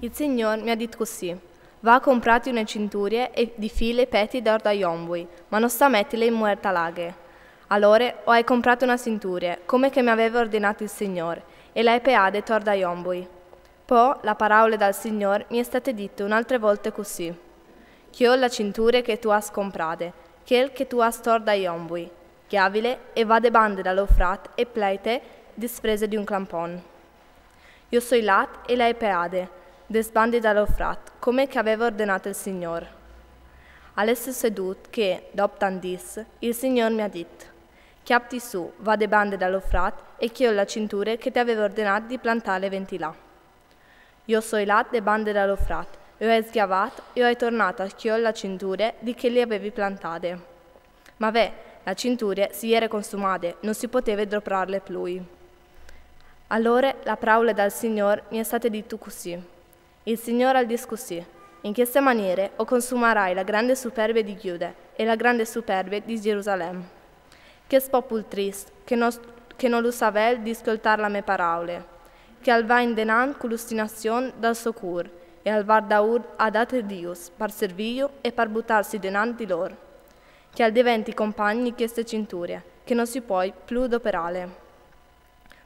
Il Signore mi ha detto così: va a comprarti una cintura e di file e petti d'or da iombui, ma non sta mettile in muerta laghe. Allora ho comprato una cintura, come che mi aveva ordinato il Signore, e l'hai peade tor da iombui. Poi la parola dal Signore mi è stata detta un'altra volta così: che ho la cintura che tu has comprate, quel che tu has tor da iombui, chiavile e va de bande dall'ofrat e pleite disprese di un clampon. Io so lat e lei peade, des bande dall'ofrat, come che aveva ordinato il Signore. All'essere sedut che, dopo tandis, il Signore mi ha detto: chiapti su, va de bande dall'ofrat e che ho la cintura che ti aveva ordinato di plantare 20 là. Io so lat de bande dall'ofrat, e ho schiavato e ho tornato a che ho la cintura di che li avevi plantate. Ma la cintura si era consumata, non si poteva droprarle più. Allora la parola dal Signore mi è stata detta così: il Signore ha detto così: in questa maniera o consumerai la grande superbia di Giuda e la grande superbia di Gerusalemme. Che popolo triste, che non lo sapeva di ascoltare le mie parole, che al va in denan con l'ostinazione dal socur e al var daur a date Dios per serviglio e per buttarsi dinanzi di loro, che al diventi compagni di queste cinture, che non si può più adoperare.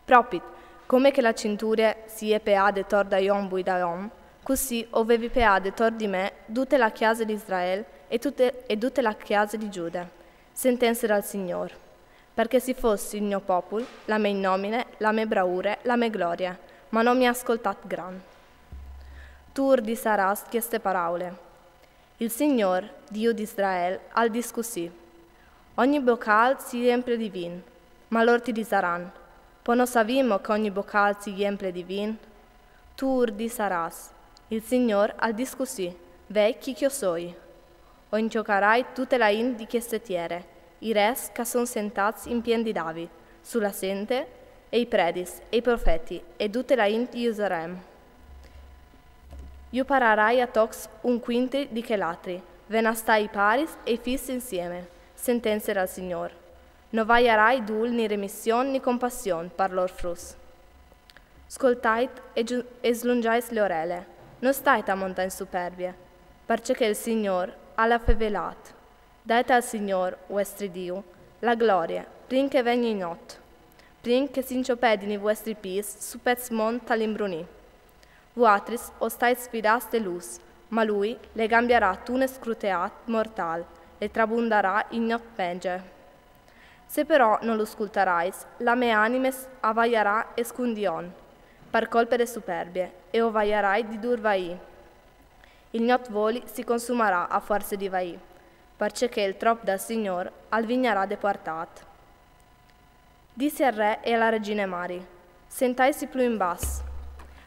Proprio come che la cintura si è peade tor da iombui da om, così avevi peade tor di me tutte la chiesa di Israele e tutte la chiesa di Giuda, sentenze dal Signore, perché si fosse il mio popolo, la mia nomine, la mia bravura, la mia gloria, ma non mi ha ascoltato gran. Tu urdi saras queste parole: il Signore, Dio di Israele, ha detto così: ogni bocal si riempie di vin, ma loro ti disaranno: poi non sappiamo che ogni bocal si riempie di vin? Tu urdi saras. Il Signore ha detto così: vei chi io soi. O ingiocarai tutte le in di queste tiere, i res che sono sentati in pien di David, sulla sente, e i predis, e i profeti, e tutte le in di Jerusalemme. Io pararai a tox un quinte di che latri, venastai i paris e i fissi insieme, sentenze dal Signore. Non vaierai dul ni remissione ni compassione per lor frus. Ascoltait e slungais le orelle, non stai a montare in superbia, perché il Signore ha la fevelat. Date al Signore, vostri Dio, la gloria, prin che venga in notte, prin che si inciopedini vostri pis su pez mont all'imbrunì. Vuatris o stai sfidas de luz, ma lui le cambierà tune scruteat mortal, e trabundarà in not penge. Se però non lo ascoltarais, la mia anima avvaierà e scundion, per colpe de superbie, e ovvaierai di dur vai. Il not voli si consumerà a forza di vai, perché il trop dal Signor al vignerà deportat. Disse al re e alla regina Mari: sentaisi più in basso,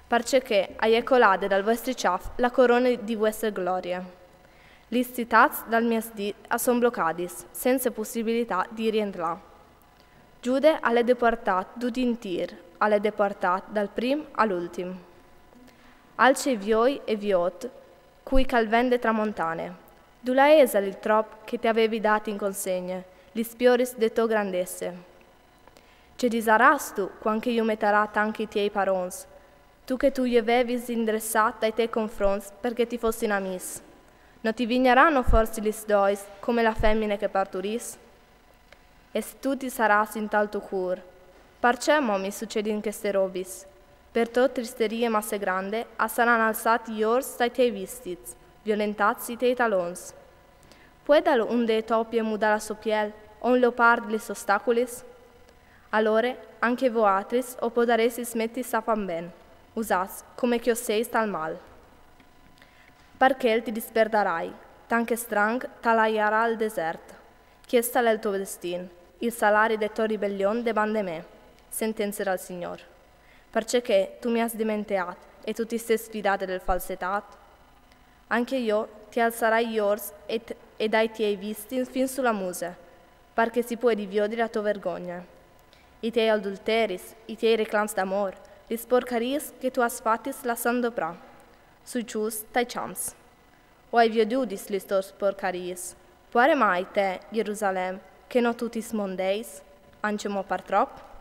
perché hai ecolade dal vostri ciaf la corona di vostre glorie. Gli citats dal mio dit son bloccadis, senza possibilità di rientrare. Giude alle deportat tutti in tir, alle deportat dal prim all'ultim. Alce vioi e viot, cui calvende tramontane. Du la esal il trop che ti avevi dati in consegna, gli spioris de to grandesse. Ce disaras tu, quanche io metterà tanchi i tiei parons, tu che tu gli avevis indressat dai te confronts perché ti fossi in amis. Non ti vigneranno forse gli dois come la femmine che parturis? E se tu ti saras in tal tuo cur, perché mo mi succedi in queste robis? Per to tristerie masse grande, saranno alzati iors dai tei vistits, violentati i tei talons. Puede un de topie muda la sopiel, o un leopard gli ostacolis? Allora, anche voatris o podaresi smetti sapam ben, usas, come che osseis tal mal. Perché ti disperderai, tanche strang t'alaiarà al desert. Chiesta è il tuo destino, il salario de tua ribellione debande me, sentenze dal Signore. Perché tu mi has dimenticato e tu ti sei sfidate del falsetat? Anche io ti alzerai iors e dai tiei visti fin sulla muse, perché si può diviodere la tua vergogna. I tiei adulteris, i tiei reclams d'amor, gli sporcaris che tu has fattis lasciando pra. Sui cius tai chams. O hai viodudis listos porcaris. Puare mai te, Gerusalem, che no tutis mondeis, ancemo par trop?